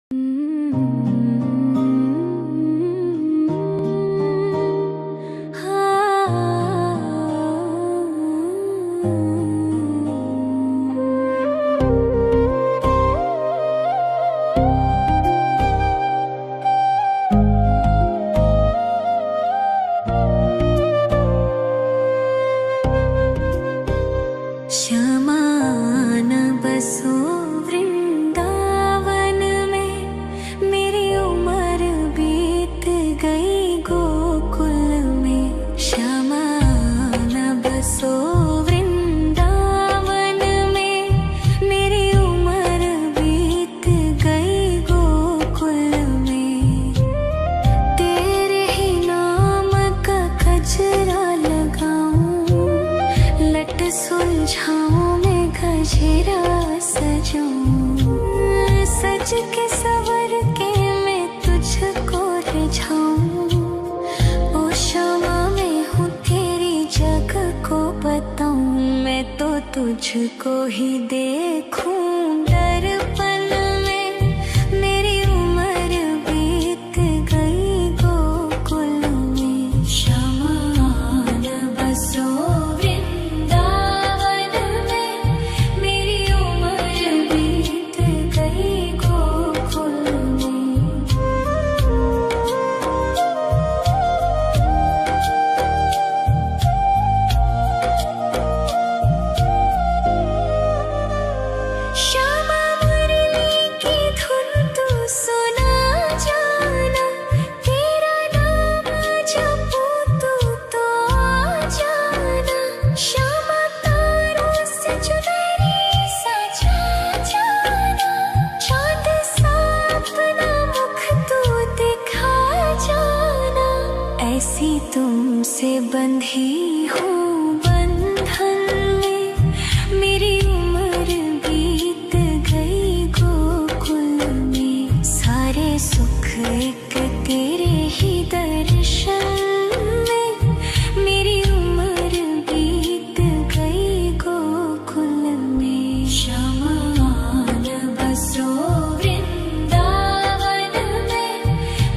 क्षमा न बसो वृंदावन में, मेरी उम्र बीत गई गोकुल में। क्षमा न बसो वृंदावन में, मेरी उम्र बीत गई गोकुल में। तेरे ही नाम का कजरा लगाऊं, लट सुलझाऊं मैं गजरा सजाऊं। सज के सवर के मैं तुझको रिझाऊं। ओ क्षमा मैं हूँ तेरी जग को बताऊं। मैं तो तुझको ही देखूं दर्पण में, मेरी उम्र बीत गई गोकुल में। क्षमा न बसो वृंदावन में, मेरी उम्र बीत गई गोकुल में। श्यामा मुरली की धुन तू सुना जाना, तेरा नाम जपूं तू तो आ जाना। श्यामा तारों से चुनरी सजा जाना, चाँद सा अपना मुख तू दिखा जाना। ऐसी तुमसे बंधी हूँ बंधन में, मेरी उम्र बीत गई गोकुल में। सारे सुख एक तेरे ही दर्शन में, मेरी उम्र बीत गई गोकुल में। क्षमा न बसो वृंदावन में,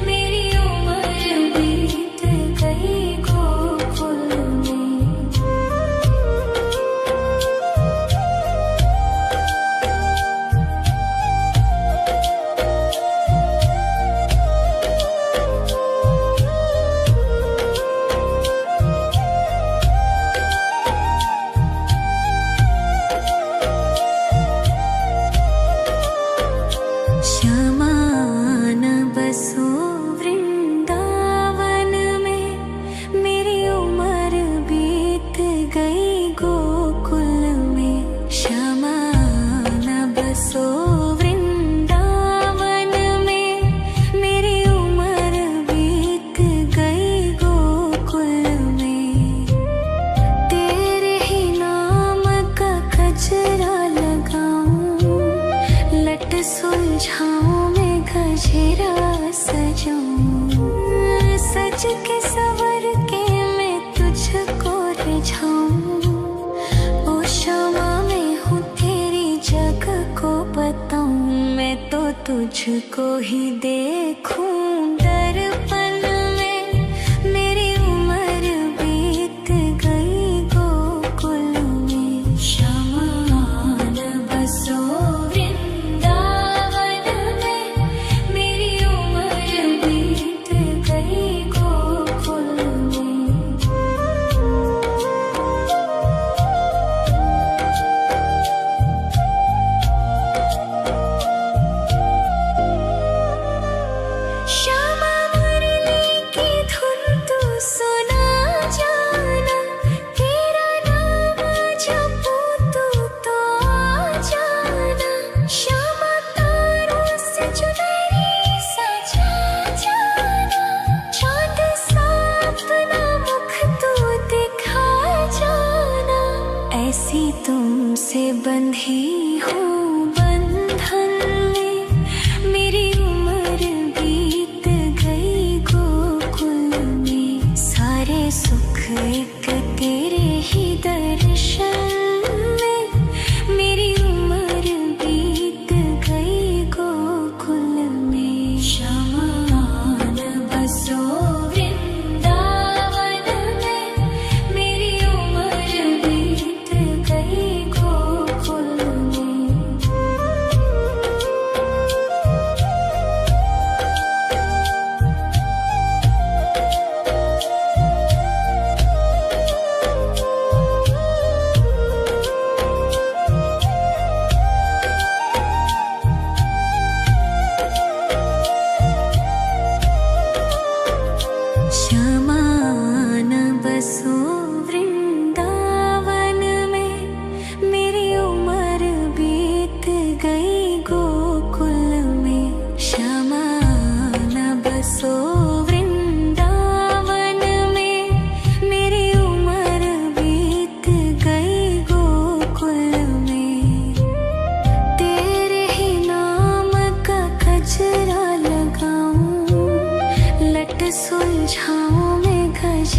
मेरी उम्र बीत गई गोकुल में। क्षमा न बसो वृंदावन में, मेरी उम्र बीत गई गोकुल में। क्षमा न बसो वृंदावन में, मेरी उम्र बीत गई गोकुल में। तेरे ही नाम का कजरा लगाऊं, लट सुलझाऊं मैं गजरा सजाऊं। सज के सवर के मैं तुझको रिझाऊं। ओ क्षमा मैं हूँ तेरी जग को बताऊं। मैं तो तुझको ही देखूं दर्पण में, मेरी उम्र बीत गई गोकुल में। क्षमा न बसो वृंदावन में, मेरी उम्र बीत गई गोकुल में। क्षमा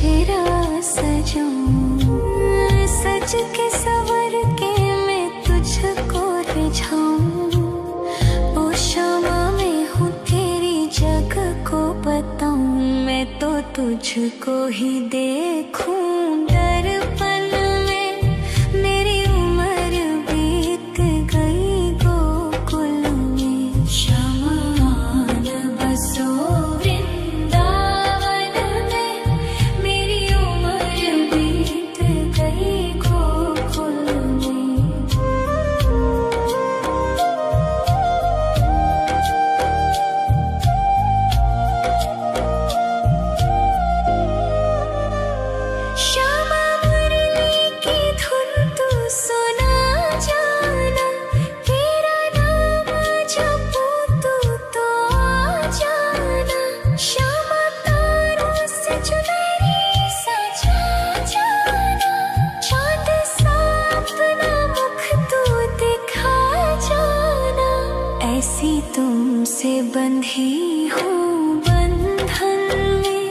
गजरा सजाऊं, सज के सवर के मैं तुझको रिझाऊं। ओ शामा मैं हूँ तेरी जग को बताऊं, मैं तो तुझको ही देखूं दर्पण में। मेरी उम्र बीत गई गोकुल में, श्यामा आन बसो वृंदावन में। मेरी उम्र बीत गई गोकुल में। श्यामा मुरली की धुन तू सुना जाना, तेरा नाम जपूं तू तो आ जाना। श्यामा तारों से चुनरी सजा जाना, चाँद सा अपना मुख तू दिखा जाना। ऐसी तुमसे बंधी हूँ बंधन में,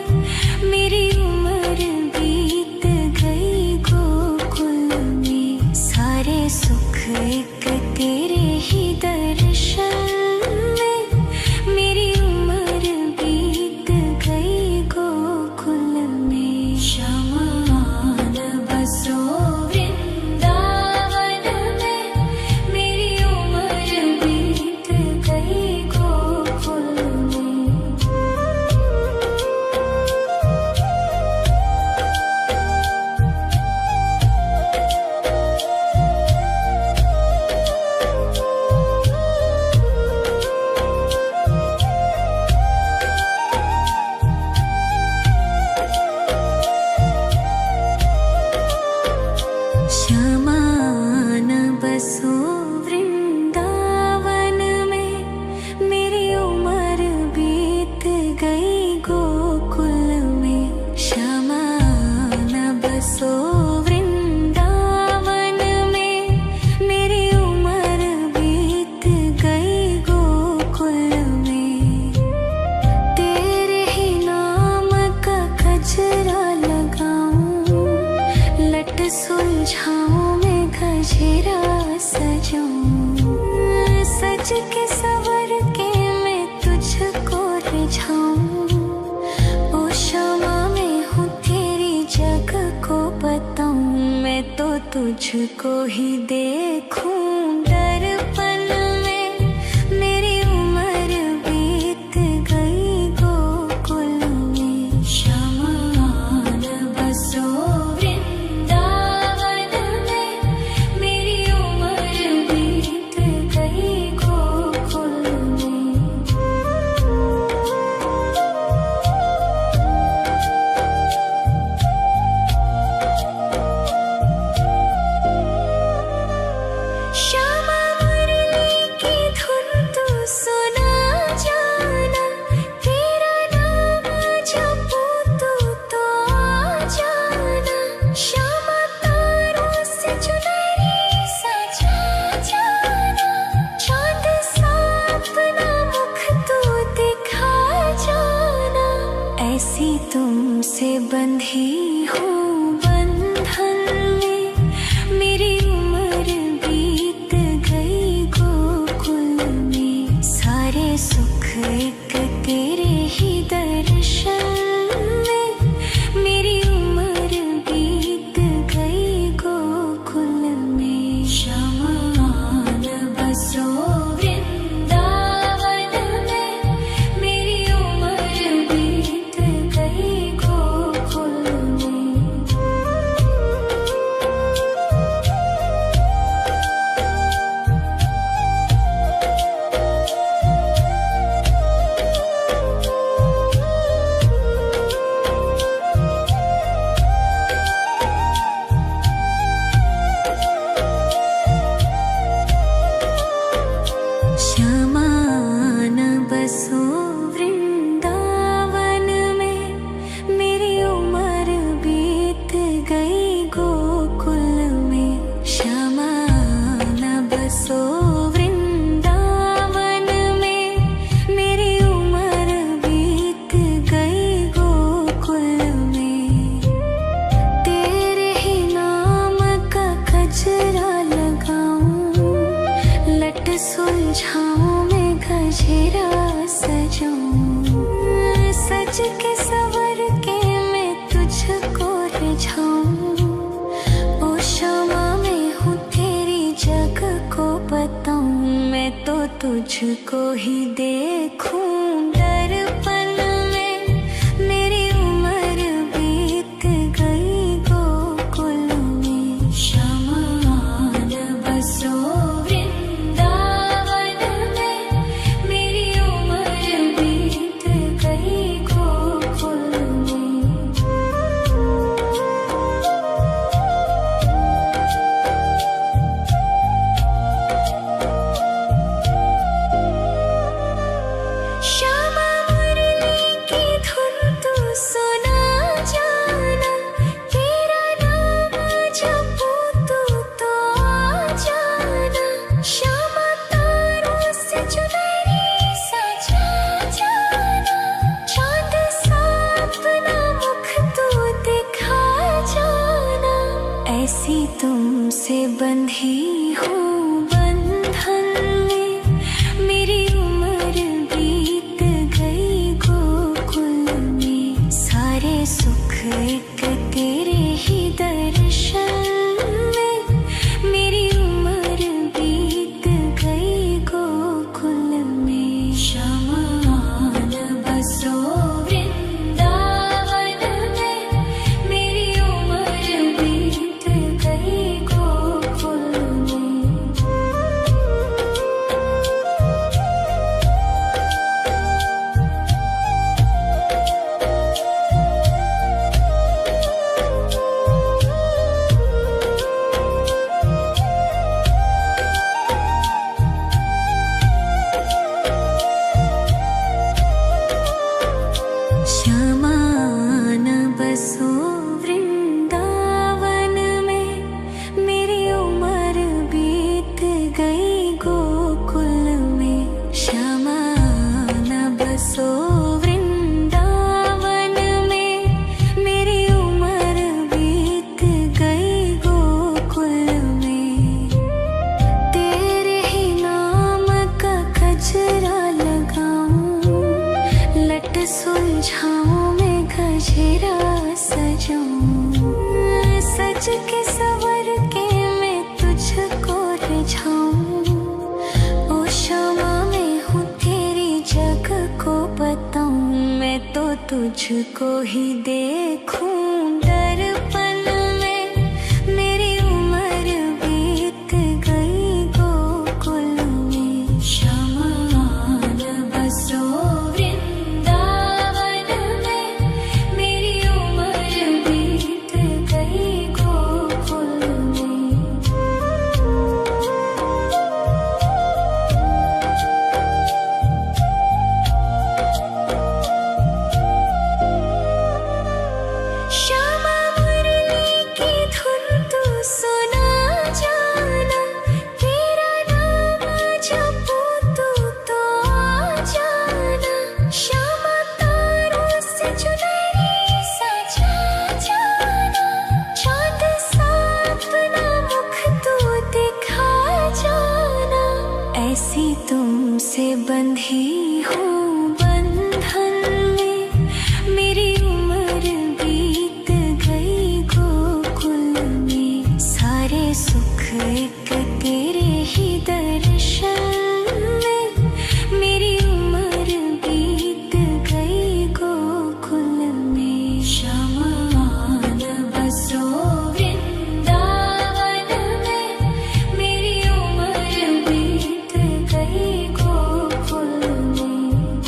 मेरी उम्र बीत गई गोकुल में। सारे सुख एक तेरे ही दर्शन में, मेरी उम्र बीत गई गोकुल में। श्यामा आन बसो वृंदावन में, मेरी उम्र बीत गई गोकुल में। श्यामा आन बसो वृंदावन में, मेरी उम्र बीत गई गोकुल में। श्यामा आन बसो वृंदावन में, मेरी उम्र बीत गई गोकुल में। तेरे ही नाम का गजरा लगाऊं, लट सुलझाऊं मैं गजरा सजाऊं। सज के सवर के मैं तुझको रिझाऊं। ओ शामा मैं हूँ तेरी जग को बताऊं, मैं तो तुझको ही देखूं दर्पण में। मेरी उम्र बीत गई गोकुल में। श्यामा आन बसो वृंदावन में, मेरी उम्र बीत गई गोकुल में। श्यामा मुरली की धुन तू सुना जाना, तेरा नाम जपूं तू तो आ जाना। श्यामा तारों से चुनरी सजा जाना, चाँद सा अपना मुख तू दिखा जाना। ऐसी तुमसे बंधी हूँ बंधन में, मेरी उम्र बीत गई गोकुल में। सारे सुख एक तेरे ही दर्शन में, मेरी उम्र बीत गई गोकुल में। श्यामा आन बसो वृंदावन में, मेरी उम्र बीत गई गोकुल में। सजाऊं, सज के सवर के मैं तुझको रिझाऊं। ओ शामा मैं हूँ तेरी जग को बताऊं, मैं तो तुझको ही देखूं दर्पण में। मेरी उम्र बीत गई गोकुल में, श्यामा आन बसो वृंदावन में। मेरी उम्र बीत गई गोकुल में। श्यामा मुरली की धुन तू सुना जाना, तेरा नाम जपूं तू तो आ जाना। श्यामा तारों से चुनरी सजा जाना, चांद सा अपना मुख तू दिखा जाना। ऐसी तुमसे बंधी हूँ बंधन में, मेरी उम्र बीत गई गोकुल में। सारे सुख एक तेरे ही दर्शन में, मेरी उम्र बीत गई गोकुल में। श्यामा आन बसो वृंदावन में, मेरी उम्र बीत गई गोकुल में। श्यामा आन बसो वृंदावन में, मेरी उम्र बीत गई गोकुल में। श्यामा आन बसो वृंदावन में, मेरी उम्र बीत गई गोकुल में। तेरे ही नाम का गजरा लगाऊं, लट सुलझाऊं मैं गजरा सजाऊं। सज के सवर के मैं तुझको रिझाऊं। ओ शामा मैं हूँ तेरी जग को बताऊं, मैं तो तुझको ही देखूं दर्पण में। मेरी उम्र बीत गई गोकुल में, श्यामा आन बसो वृंदावन में। मेरी उम्र बीत गई गोकुल में। श्यामा मुरली की धुन तू सुना जाना, तेरा नाम जपूं तू तो आ जाना। श्यामा तारों से चुनरी सजा जाना, चांद सा अपना मुख तू दिखा जाना। ऐसी तुमसे बंधी हूँ बंधन में, मेरी उम्र बीत गई गोकुल में। सारे सुख एक तेरे ही दर्शन में, मेरी उम्र बीत गई गोकुल में। श्यामा आन बसो वृंदावन में, मेरी उम्र बीत गई गोकुल में।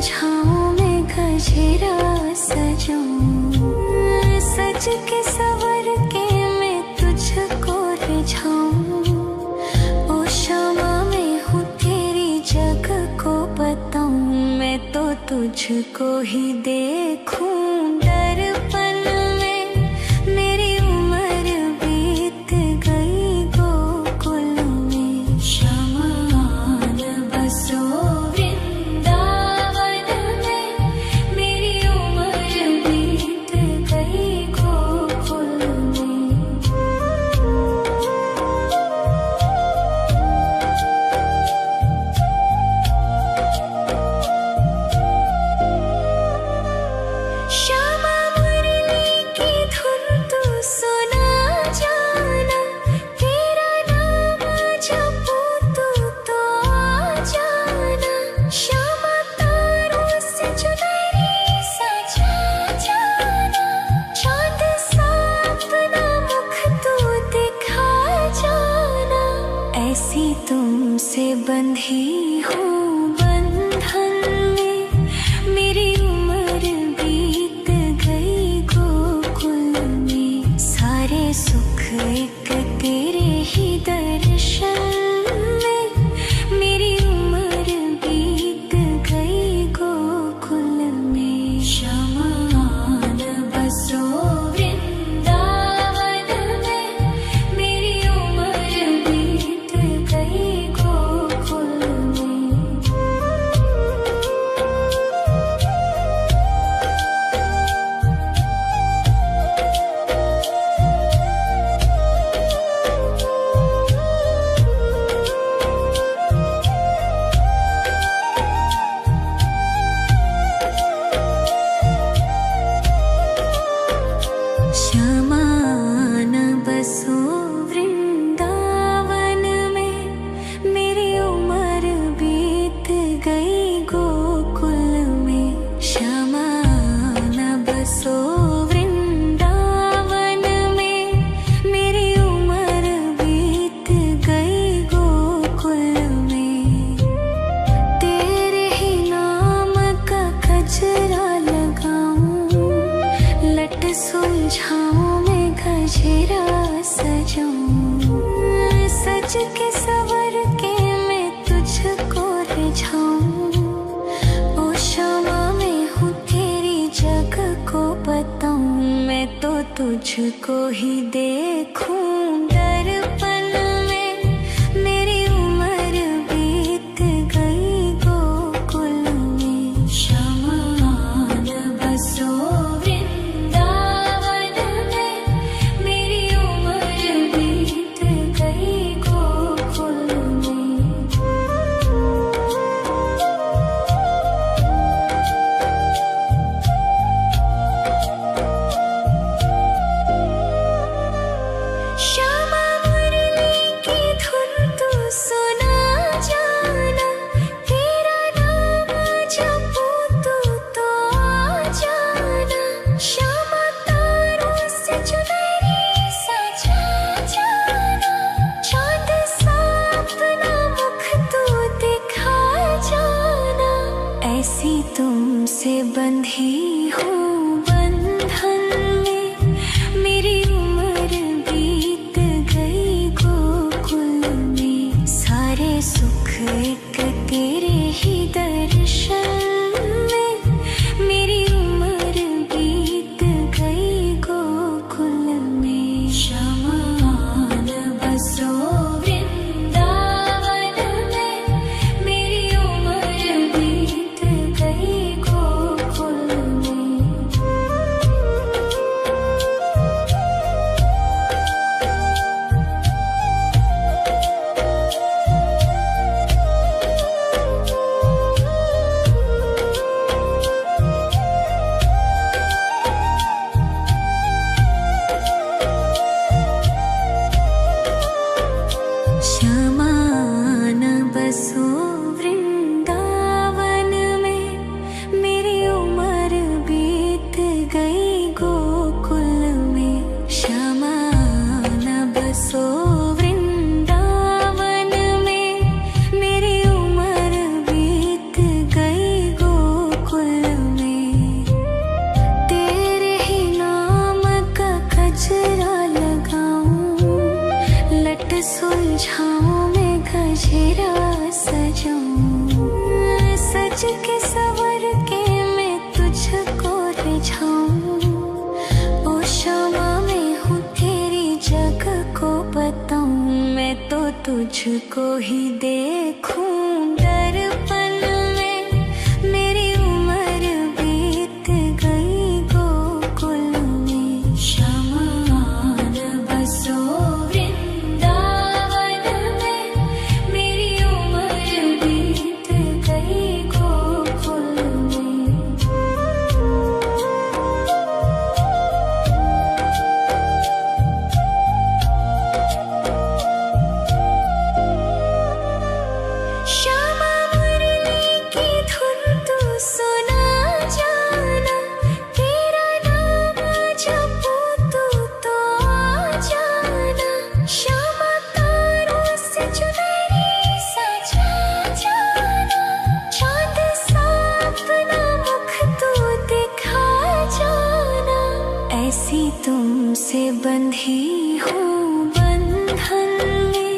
सुलझाऊं मैं गजरा सजाऊं, सज के सवर के मैं तुझको रिझाऊं। ओ शमा मैं हूँ तेरी जग को बताऊं, मैं तो तुझको ही देखूं दर्पण में। मेरी उम्र बीत गई गोकुल में, शमान बसो वृंदावन में। मेरी उम्र बीत गई गोकुल में। श्यामा मुरली की धुन तू सुना जाना, तेरा नाम जपूं तो आ जाना। श्यामा तारों से चुनरी सजा जाना, चांद सा अपना मुख तू दिखा जाना। ऐसी तुमसे बंधी हूँ बंधन में, मेरी उम्र बीत गई गोकुल में। सारे सुख एक तेरे ही दर्शन में, मेरी उम्र बीत गई गोकुल में। शमान बसो वृंदावन में, मेरी उम्र बीत गई गोकुल में। शमान बसो वृंदावन में, मेरी उम्र बीत गई गोकुल में। शमान बसो वृंदावन में, मेरी उम्र बीत गई गोकुल में। तेरे ही नाम का गजरा लगाऊं, लट सुलझाऊं मैं गजरा सजाऊं। सज के सवर के मैं तुझको रिझाऊं। ओ शमा मैं हूँ तेरी जग को बताऊं, मैं तो तुझको ही देखूं दर्पण में। मेरी उम्र बीत गई गोकुल में। शमान बसो वृंदावन में, मेरी उम्र बीत गई गोकुल में। श्यामा मुरली की धुन तू सुना जाना, तेरा नाम जपूं तो आ जाना। श्यामा तारों से चुनरी सजा जाना, चांद सा अपना मुख तू दिखा जाना। ऐसी तुमसे बंधी हूँ बंधन में, मेरी उम्र बीत गई गोकुल में। सारे सुख एक तेरे ही दर्शन में, मेरी उम्र बीत गई गोकुल में। शमान बसो वृंदावन में, मेरी उम्र बीत गई गोकुल में। शमान बसो वृंदावन में, मेरी उम्र बीत गई गोकुल में। शमान बसो वृंदावन में, मेरी उम्र बीत गई गोकुल सुलझाऊं मैं गजरा सजाऊं, सज के सवर के मैं तुझको रिझाऊं। ओ शमा मैं हूँ तेरी जग को बताऊं, मैं तो तुझको ही देखूं दर्पण में। मेरी उम्र बीत गई गोकुल में, शमा न बसो वृंदावन में। मेरी उम्र बीत गई गोकुल में। श्यामा मुरली की धुन तू सुना जाना, तेरा नाम जपूं तो आ जाना। श्यामा तारों से चुनरी सजा जाना, चांद सा अपना मुख तू दिखा जाना। ऐसी तुमसे बंधी हूँ बंधन में,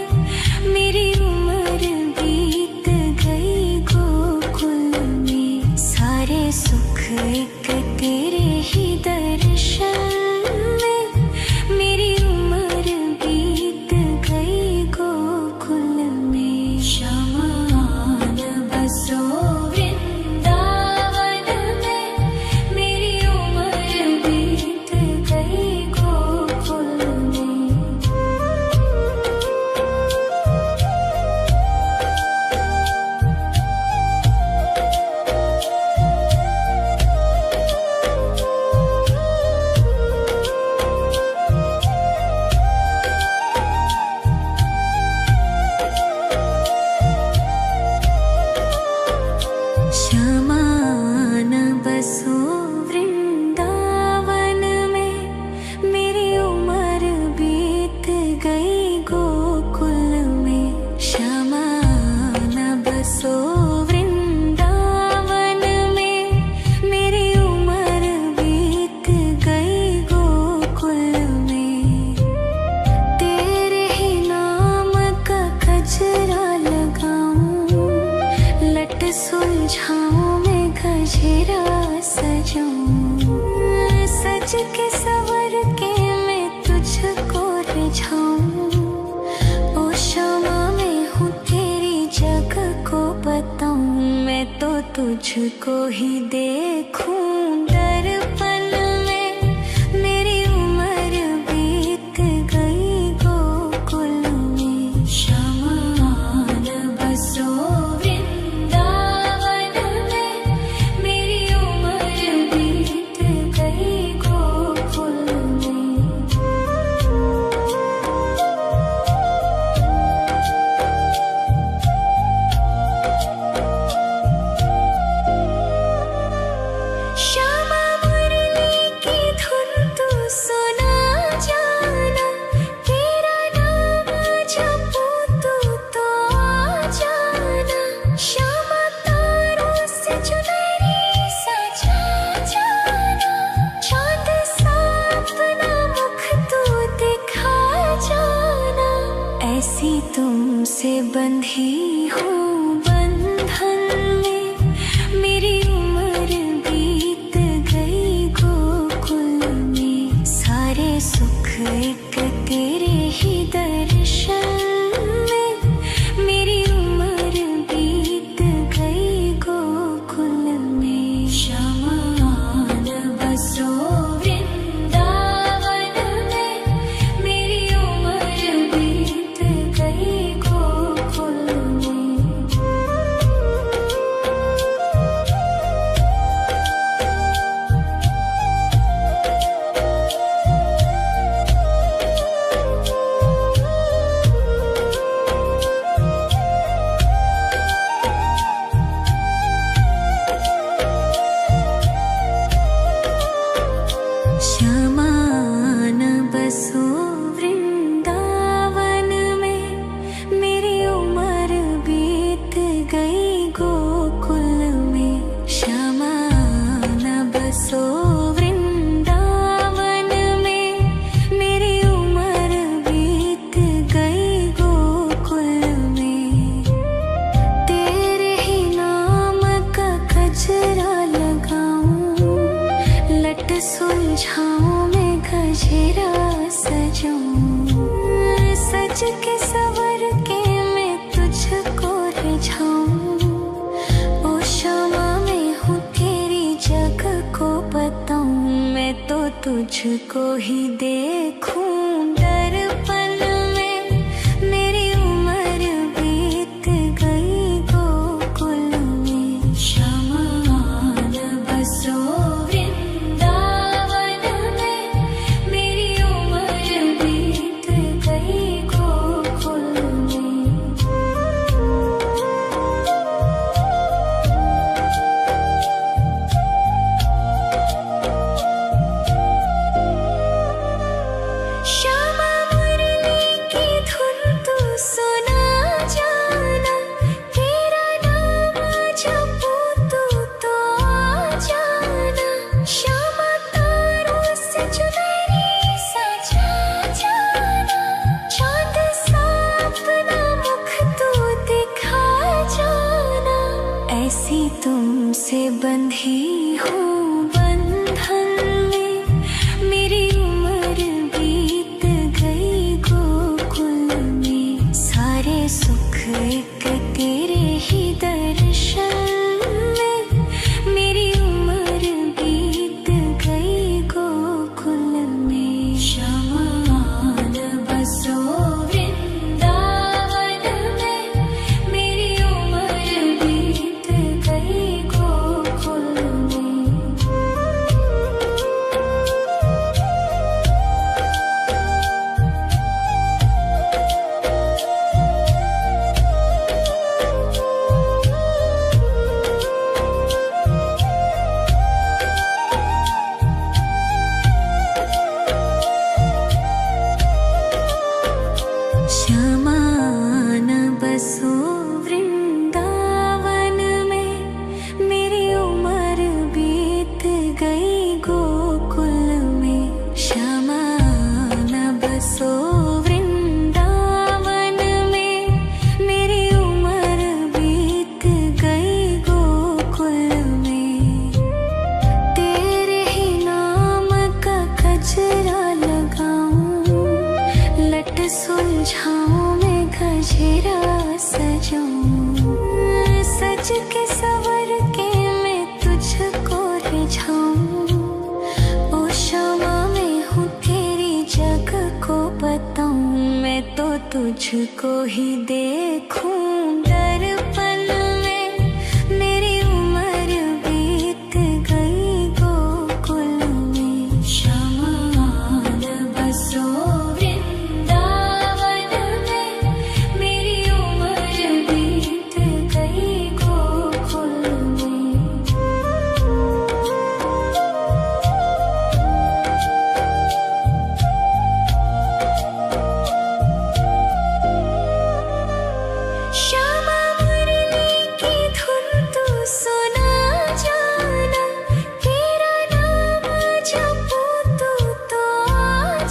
मेरी उम्र बीत गई गोकुल में। सारे सुख एक तेरे ही दर्शन में, मेरी उम्र बीत गई गोकुल में। शमा न बसो वृंदावन में, मेरी उम्र बीत गई गोकुल में। श्यामा न बसो वृंदावन में, मेरी उम्र बीत गई गोकुल में। श्यामा न बसो वृंदावन में, मेरी उम्र बीत गई गोकुल में। तेरे ही नाम का गजरा लगाऊं, लट सुलझाऊं मैं गजरा सजाऊं। सज के सवर के मैं तुझको रिझाऊं। ओ शमा मैं हूँ तेरी जग को बताऊं, मैं तो तुझको ही देखूं दर्पण में। मेरी उम्र बीत गई गोकुल में। शमा न बसो वृंदावन में, मेरी उम्र बीत गई गोकुल में। श्यामा मुरली की धुन तू सुना जाना, तेरा नाम जपूं तो आ जाना। श्यामा तारों से चुनरी सजा जाना, चांद सा अपना मुख तू दिखा जाना। ऐसी तुमसे बंधी हूँ बंधन में, मेरी उम्र बीत गई गोकुल में। सारे सुख एक तेरे ही दर्शन में, मेरी उम्र बीत गई गोकुल में। शमा न बसो वृंदावन में, मेरी उम्र बीत गई गोकुल में। श्यामा न बसो वृंदावन सज के सवर के मैं तुझको रिझाऊं, ओ क्षमा में हूँ तेरी जग को बताऊं, मैं तो तुझको ही देखूं दर्पण में, मेरी उम्र बीत गई गोकुल में। श्यामा आन बसो वृंदावन में, मेरी उम्र बीत गई गोकुल में। श्यामा मुरली की धुन तू सुना जाना, तेरा नाम जपूं तो आ जाना। श्यामा तारों से चुनरी सजा जाना, चांद सा अपना मुख तू दिखा जाना। ऐसी तुमसे बंधी हूँ बंधन में, मेरी उम्र बीत गई गोकुल में। सारे सुख एक तेरे ही दर्शन में, मेरी उम्र बीत गई गोकुल में। श्यामा आन बसो वृंदावन में, मेरी उम्र बीत गई गोकुल में। श्यामा आन बसो वृंदावन में, मेरी उम्र बीत गई गोकुल में। श्यामा आन बसो वृंदावन में, मेरी उम्र बीत गई गोकुल में। तेरे ही नाम का गजरा लगाऊं, लट सुलझाऊं मैं गजरा सजाऊं। सज के सवर के मैं तुझको रिझाऊं, ओ क्षमा में हूँ तेरी जग को बताऊं, मैं तो तुझको ही देखूं दर्पण में, मेरी उम्र बीत गई गोकुल में। श्यामा आन बसो वृंदावन में, मेरी उम्र बीत गई गोकुल में। श्यामा मुरली की धुन तू सुना जाना, तेरा नाम जपूं तो आ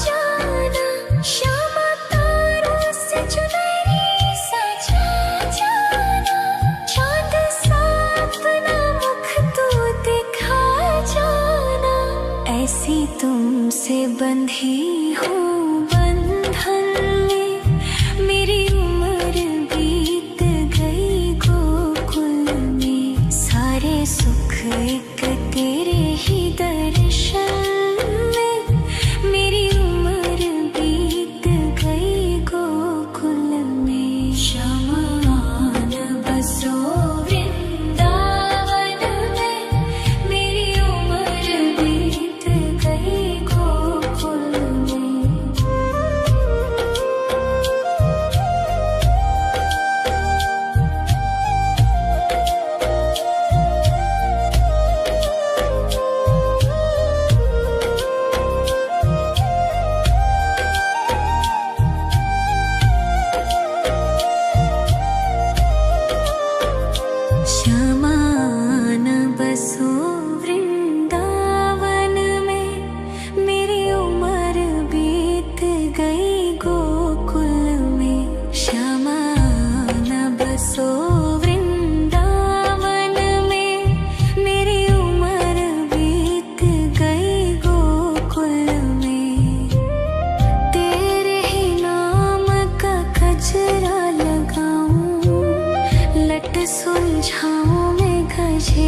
जाना। श्यामा तारों से चुनरी सजा जाना, चांद सा अपना मुख तू दिखा जाना। ऐसी तुमसे बंधी हूँ बंधन में, मेरी उम्र बीत गई गोकुल में। सारे सुख एक तेरे ही दर्शन में, मेरी उम्र बीत गई गोकुल में। श्यामा आन बसो वृंदावन में, मेरी उम्र बीत गई गोकुल में।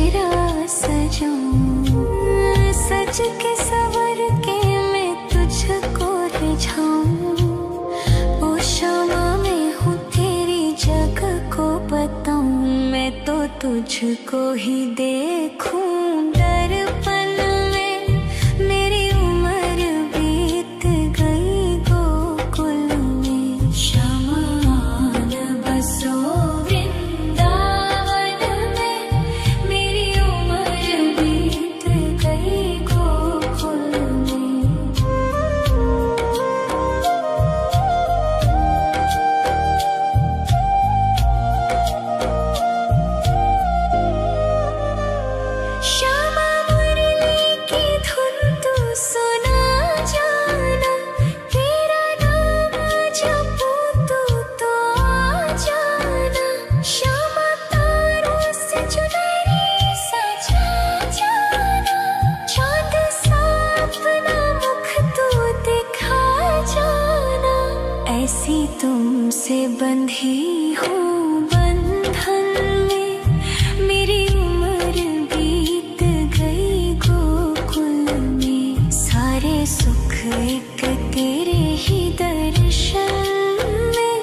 गजरा सजाऊं, सज के सवर के मैं तुझको रिझाऊं। ओ क्षमा मैं हूँ तेरी जग को बताऊं, मैं तो तुझको ही देखूं दर्पण में। मेरी उम्र बीत गई गोकुल में, शमान बसो वृंदावन में। मेरी उम्र बीत गई गोकुल में। श्यामा मुरली की धुन तू सुना जाना, तेरा नाम जपूं तो आ जाना। श्यामा तारों से चुनरी सजा जाना, चांद सा अपना मुख तू दिखा जाना। ऐसी तुमसे बंधी हूँ बंधन में, मेरी उम्र बीत गई गोकुल में। सारे सुख एक तेरे ही दर्शन में,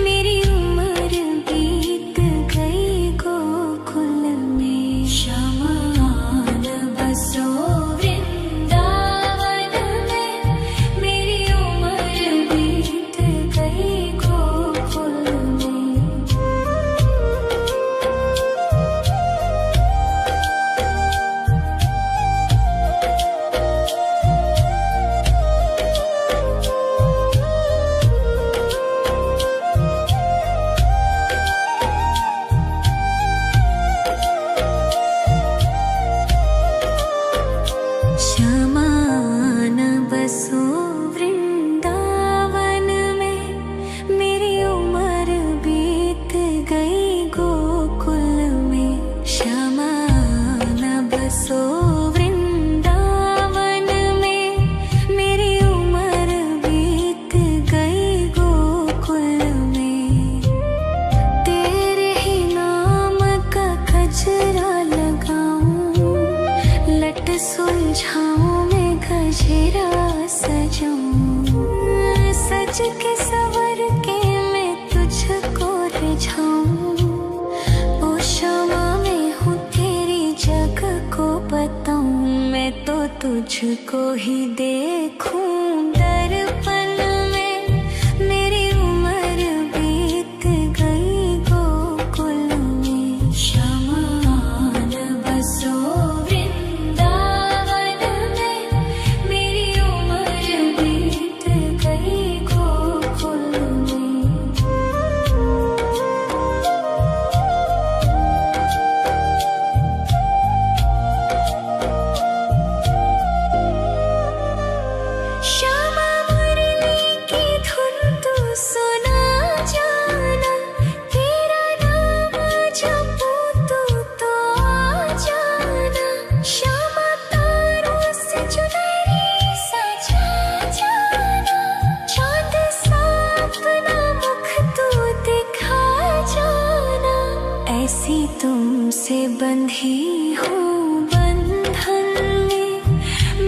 मेरी उम्र बीत गई गोकुल में। शमान बसो वृंदावन में, मेरी उम्र बीत गई गोकुल में। शमान बसो वृंदावन में, मेरी उम्र बीत गई गोकुल में। शमान बसो वृंदावन में, मेरी उम्र बीत गई गोकुल में। तेरे ही नाम का गजरा लगाऊं, लट सुलझाऊं मैं गजरा सजाऊं। सज के सवर के मैं तुझको रिझाऊं। ओ क्षमा मैं हूँ तेरी जग को बताऊं, मैं तो तुझको ही देखूं दर्पण में। मेरी उम्र बीत गई गोकुल में। शमान बसो वृंदावन में, मेरी उम्र बीत गई गोकुल में। श्यामा मुरली की धुन तू सुना जाना, तेरा नाम जपूं तो आ जाना। श्यामा तारों से चुनरी सजा जाना, चांद सा अपना मुख तू दिखा जाना। ऐसी तुमसे बंधी हूँ